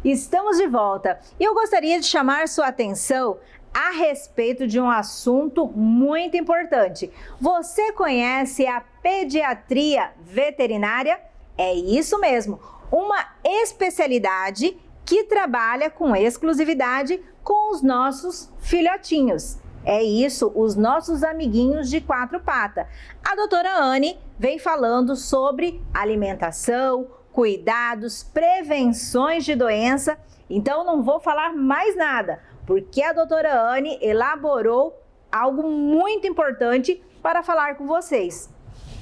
Estamos de volta e eu gostaria de chamar sua atenção a respeito de um assunto muito importante. Você conhece a pediatria veterinária? É isso mesmo, uma especialidade que trabalha com exclusividade com os nossos filhotinhos. É isso, os nossos amiguinhos de quatro patas. A doutora Anne vem falando sobre alimentação, cuidados, prevenções de doença. Então não vou falar mais nada, porque a doutora Anne elaborou algo muito importante para falar com vocês.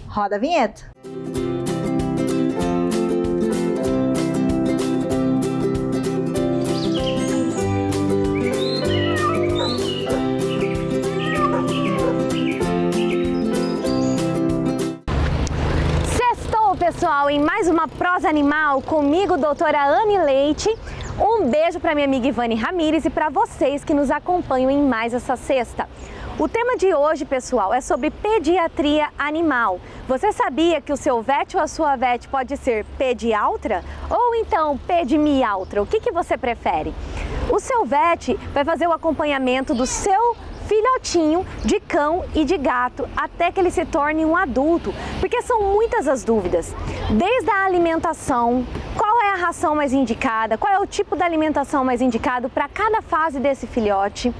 Roda a vinheta. Pessoal, em mais uma Prosa Animal comigo, doutora Anne Leite. Um beijo para minha amiga Ivane Ramires e para vocês que nos acompanham em mais essa sexta. O tema de hoje, pessoal, é sobre pediatria animal. Você sabia que o seu vet ou a sua vet pode ser pediatra ou então pedimiatra? O que você prefere? O seu vet vai fazer o acompanhamento do seu filhotinho de cão e de gato até que ele se torne um adulto, porque são muitas as dúvidas, desde a alimentação, qual é a ração mais indicada, qual é o tipo de alimentação mais indicado para cada fase desse filhote.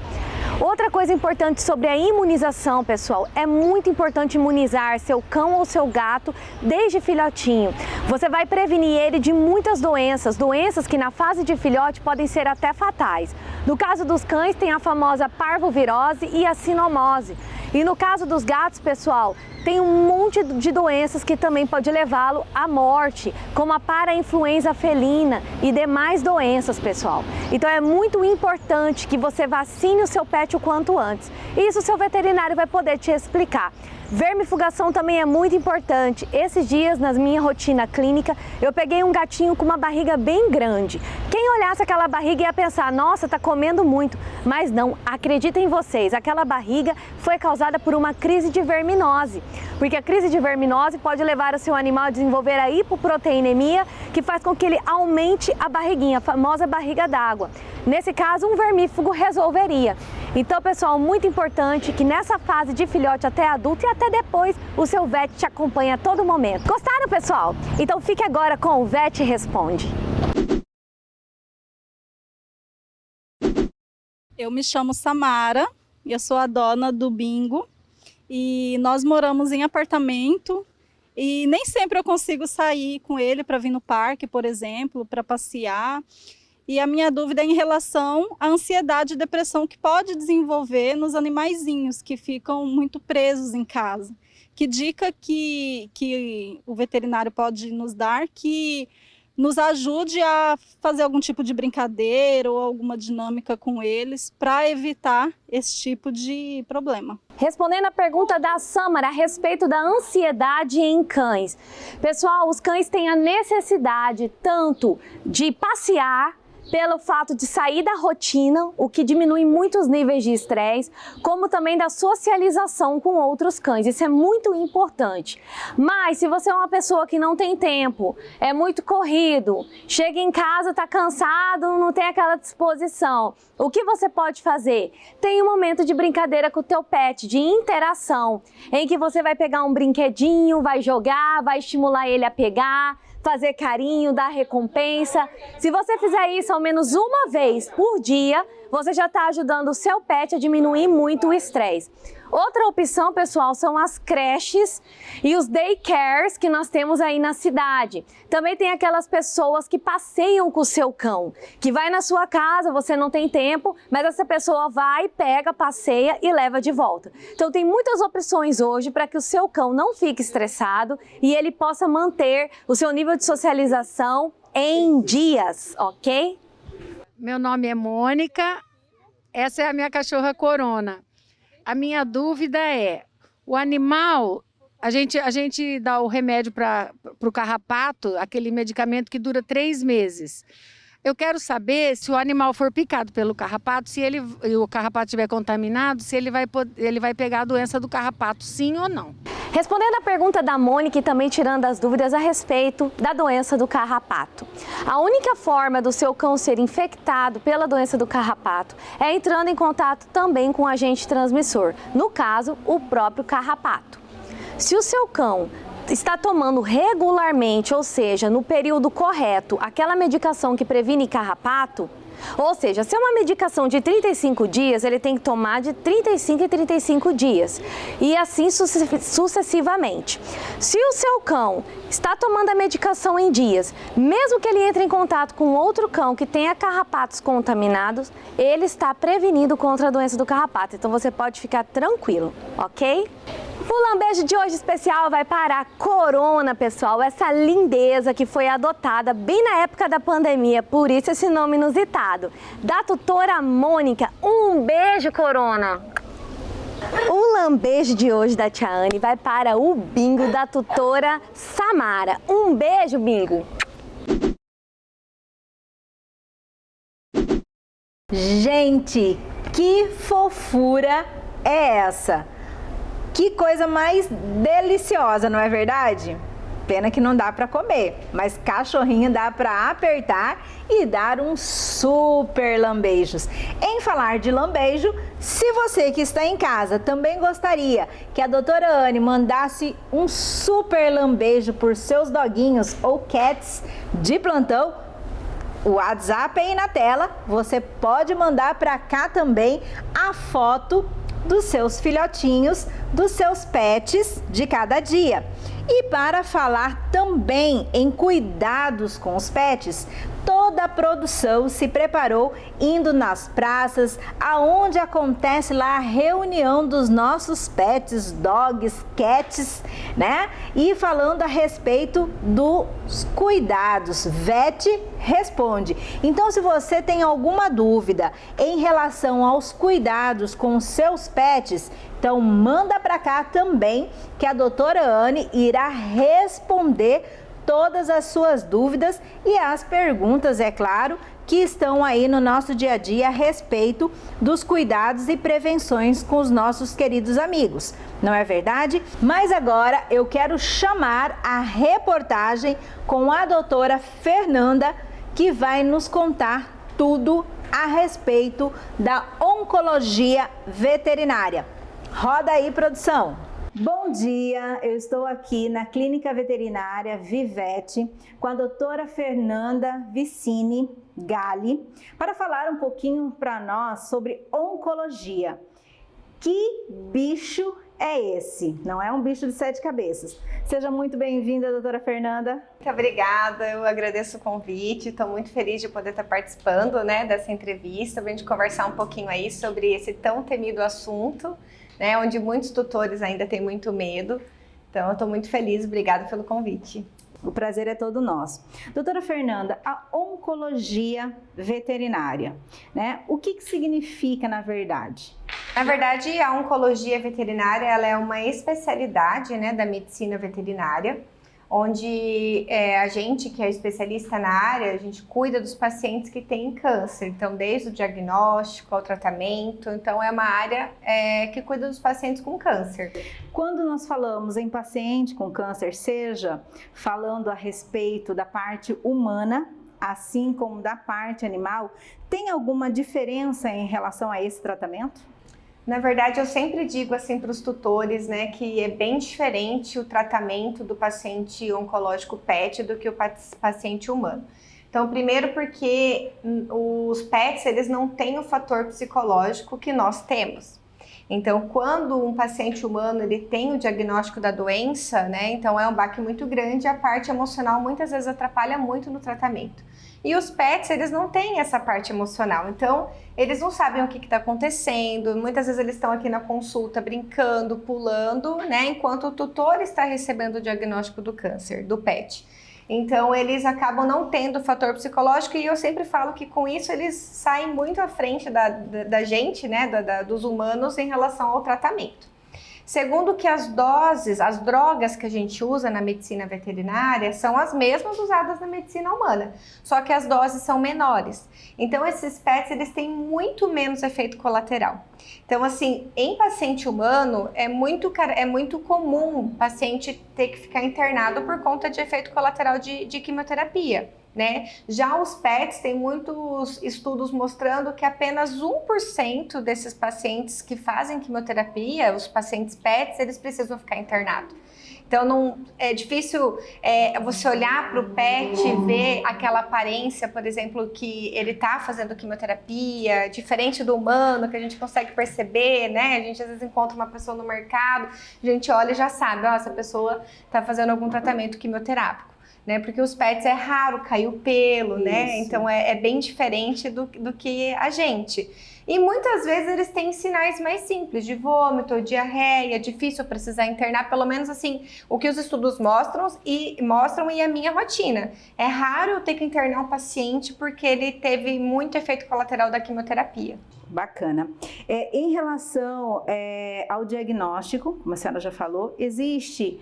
Outra coisa importante sobre a imunização, pessoal, é muito importante imunizar seu cão ou seu gato desde filhotinho. Você vai prevenir ele de muitas doenças que na fase de filhote podem ser até fatais. No caso dos cães tem a famosa parvovirose e a sinomose. E no caso dos gatos, pessoal, tem um monte de doenças que também pode levá-lo à morte, como a parainfluenza felina e demais doenças, pessoal. Então é muito importante que você vacine o seu pet o quanto antes. Isso o seu veterinário vai poder te explicar. Vermifugação também é muito importante. Esses dias, na minha rotina clínica, eu peguei um gatinho com uma barriga bem grande. Quem olhasse aquela barriga ia pensar, nossa, tá comendo muito. Mas não, acreditem vocês, aquela barriga foi causada por uma crise de verminose. Porque a crise de verminose pode levar o seu animal a desenvolver a hipoproteinemia, que faz com que ele aumente a barriguinha, a famosa barriga d'água. Nesse caso, um vermífugo resolveria. Então, pessoal, muito importante que nessa fase de filhote até adulto e até depois, o seu vet te acompanha a todo momento. Gostaram, pessoal? Então fique agora com o Vet Responde. Eu me chamo Samara, eu sou a dona do Bingo e nós moramos em apartamento e nem sempre eu consigo sair com ele para vir no parque, por exemplo, para passear. E a minha dúvida é em relação à ansiedade e depressão que pode desenvolver nos animaizinhos que ficam muito presos em casa. Que dica que o veterinário pode nos dar que nos ajude a fazer algum tipo de brincadeira ou alguma dinâmica com eles para evitar esse tipo de problema. Respondendo a pergunta da Samara a respeito da ansiedade em cães. Pessoal, os cães têm a necessidade tanto de passear, pelo fato de sair da rotina, o que diminui muito os níveis de estresse, como também da socialização com outros cães. Isso é muito importante. Mas se você é uma pessoa que não tem tempo, é muito corrido, chega em casa, está cansado, não tem aquela disposição, o que você pode fazer? Tem um momento de brincadeira com o teu pet, de interação, em que você vai pegar um brinquedinho, vai jogar, vai estimular ele a pegar, fazer carinho, dar recompensa. Se você fizer isso ao menos uma vez por dia, você já está ajudando o seu pet a diminuir muito o estresse. Outra opção, pessoal, são as creches e os daycares que nós temos aí na cidade. Também tem aquelas pessoas que passeiam com o seu cão, que vai na sua casa, você não tem tempo, mas essa pessoa vai, pega, passeia e leva de volta. Então tem muitas opções hoje para que o seu cão não fique estressado e ele possa manter o seu nível de socialização em dias, ok? Meu nome é Mônica, essa é a minha cachorra Corona. A minha dúvida é, o animal, a gente dá o remédio para o carrapato, aquele medicamento que dura 3 meses. Eu quero saber se o animal for picado pelo carrapato, se o carrapato estiver contaminado, se ele vai pegar a doença do carrapato, sim ou não. Respondendo à pergunta da Mônica e também tirando as dúvidas a respeito da doença do carrapato. A única forma do seu cão ser infectado pela doença do carrapato é entrando em contato também com o agente transmissor, no caso, o próprio carrapato. Se o seu cão está tomando regularmente, ou seja, no período correto, aquela medicação que previne carrapato, ou seja, se é uma medicação de 35 dias, ele tem que tomar de 35 em 35 dias e assim sucessivamente. Se o seu cão está tomando a medicação em dias, mesmo que ele entre em contato com outro cão que tenha carrapatos contaminados, ele está prevenido contra a doença do carrapato, então você pode ficar tranquilo, ok? O lambejo de hoje especial vai para a Corona, pessoal, essa lindeza que foi adotada bem na época da pandemia, por isso esse nome inusitado, da tutora Mônica. Um beijo, Corona! O lambejo de hoje da Tia Anne vai para o Bingo da tutora Samara. Um beijo, Bingo! Gente, que fofura é essa? Que coisa mais deliciosa, não é verdade? Pena que não dá para comer, mas cachorrinho dá para apertar e dar uns super lambejos. Em falar de lambejo, se você que está em casa também gostaria que a doutora Anne mandasse um super lambejo por seus doguinhos ou cats de plantão, o WhatsApp aí na tela, você pode mandar para cá também a foto dos seus filhotinhos, dos seus pets de cada dia. E para falar também em cuidados com os pets, toda a produção se preparou indo nas praças, aonde acontece lá a reunião dos nossos pets, dogs, cats, né? E falando a respeito dos cuidados, Vet responde. Então, se você tem alguma dúvida em relação aos cuidados com os seus pets, então manda para cá também que a doutora Anne irá responder todas as suas dúvidas e as perguntas, é claro, que estão aí no nosso dia a dia a respeito dos cuidados e prevenções com os nossos queridos amigos. Não é verdade? Mas agora eu quero chamar a reportagem com a doutora Fernanda, que vai nos contar tudo a respeito da oncologia veterinária. Roda aí, produção! Bom dia, eu estou aqui na Clínica Veterinária Vivete com a doutora Fernanda Vicini Galli para falar um pouquinho para nós sobre oncologia. Que bicho é esse? Não é um bicho de 7 cabeças. Seja muito bem-vinda, doutora Fernanda. Muito obrigada, eu agradeço o convite, estou muito feliz de poder estar participando, dessa entrevista, para a gente conversar um pouquinho aí sobre esse tão temido assunto, onde muitos tutores ainda têm muito medo. Então, eu estou muito feliz, obrigada pelo convite. O prazer é todo nosso. Doutora Fernanda, a oncologia veterinária, o que significa na verdade? Na verdade, a oncologia veterinária ela é uma especialidade da medicina veterinária, onde a gente que é especialista na área, a gente cuida dos pacientes que têm câncer. Então, desde o diagnóstico ao tratamento, então é uma área que cuida dos pacientes com câncer. Quando nós falamos em paciente com câncer, seja falando a respeito da parte humana, assim como da parte animal, tem alguma diferença em relação a esse tratamento? Na verdade, eu sempre digo assim para os tutores, que é bem diferente o tratamento do paciente oncológico PET do que o paciente humano. Então, primeiro porque os PETs, eles não têm o fator psicológico que nós temos. Então, quando um paciente humano ele tem o diagnóstico da doença, então é um baque muito grande, a parte emocional muitas vezes atrapalha muito no tratamento. E os pets, eles não têm essa parte emocional, então eles não sabem o que está acontecendo, muitas vezes eles estão aqui na consulta brincando, pulando, enquanto o tutor está recebendo o diagnóstico do câncer, do pet. Então eles acabam não tendo o fator psicológico e eu sempre falo que com isso eles saem muito à frente da gente, dos humanos em relação ao tratamento. Segundo que as doses, as drogas que a gente usa na medicina veterinária são as mesmas usadas na medicina humana, só que as doses são menores. Então esses pets eles têm muito menos efeito colateral. Então, assim, em paciente humano, é muito comum o paciente ter que ficar internado por conta de efeito colateral de quimioterapia, né? Já os PETs, tem muitos estudos mostrando que apenas 1% desses pacientes que fazem quimioterapia, os pacientes PETs, eles precisam ficar internados. Então, não, é difícil você olhar para o PET e ver aquela aparência, por exemplo, que ele está fazendo quimioterapia, diferente do humano, que a gente consegue perceber, né? A gente às vezes encontra uma pessoa no mercado, a gente olha e já sabe, ó, essa pessoa está fazendo algum tratamento quimioterápico. Né, porque os PETs é raro cair o pelo, né? Então é bem diferente do que a gente. E muitas vezes eles têm sinais mais simples, de vômito, diarreia, difícil precisar internar, pelo menos assim, o que os estudos mostram e a minha rotina. É raro eu ter que internar um paciente porque ele teve muito efeito colateral da quimioterapia. Bacana. Em relação ao diagnóstico, como a senhora já falou, existe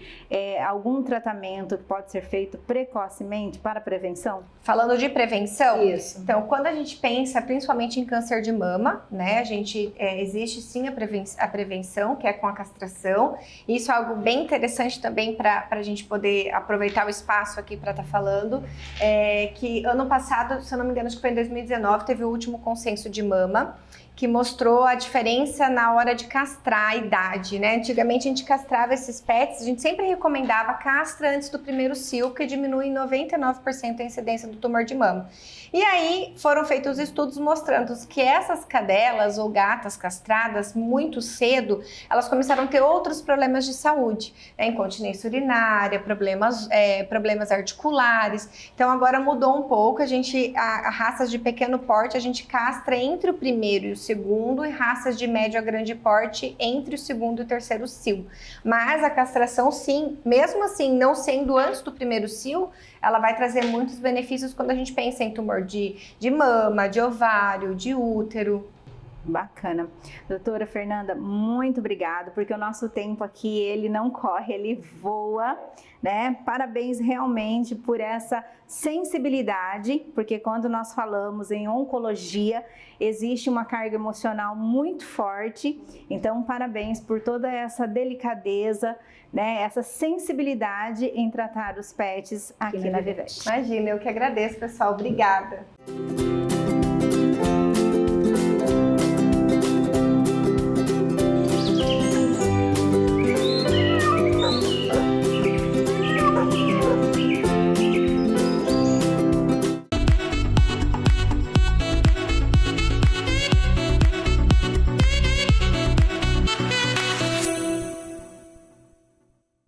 algum tratamento que pode ser feito precocemente para prevenção? Falando de prevenção, isso. Então, quando a gente pensa principalmente em câncer de mama, né, existe sim a prevenção, que é com a castração. Isso é algo bem interessante também para a gente poder aproveitar o espaço aqui para estar falando, que ano passado, se eu não me engano, acho que foi em 2019, teve o último consenso de mama, que mostrou a diferença na hora de castrar a idade, né? Antigamente a gente castrava esses PETs, a gente sempre recomendava castra antes do primeiro cio, que diminui em 99% a incidência do tumor de mama. E aí foram feitos estudos mostrando que essas cadelas ou gatas castradas muito cedo, elas começaram a ter outros problemas de saúde, né? Incontinência urinária, problemas articulares. Então agora mudou um pouco, a raças de pequeno porte a gente castra entre o primeiro e o segundo, e raças de médio a grande porte entre o segundo e o terceiro cio. Mas a castração, sim, mesmo assim, não sendo antes do primeiro cio, ela vai trazer muitos benefícios quando a gente pensa em tumor de mama, de ovário, de útero. Bacana. Doutora Fernanda, muito obrigada, porque o nosso tempo aqui, ele não corre, ele voa, né? Parabéns realmente por essa sensibilidade, porque quando nós falamos em oncologia, existe uma carga emocional muito forte, então parabéns por toda essa delicadeza, né? Essa sensibilidade em tratar os PETs aqui na Vivete. Imagina, eu que agradeço, pessoal. Obrigada.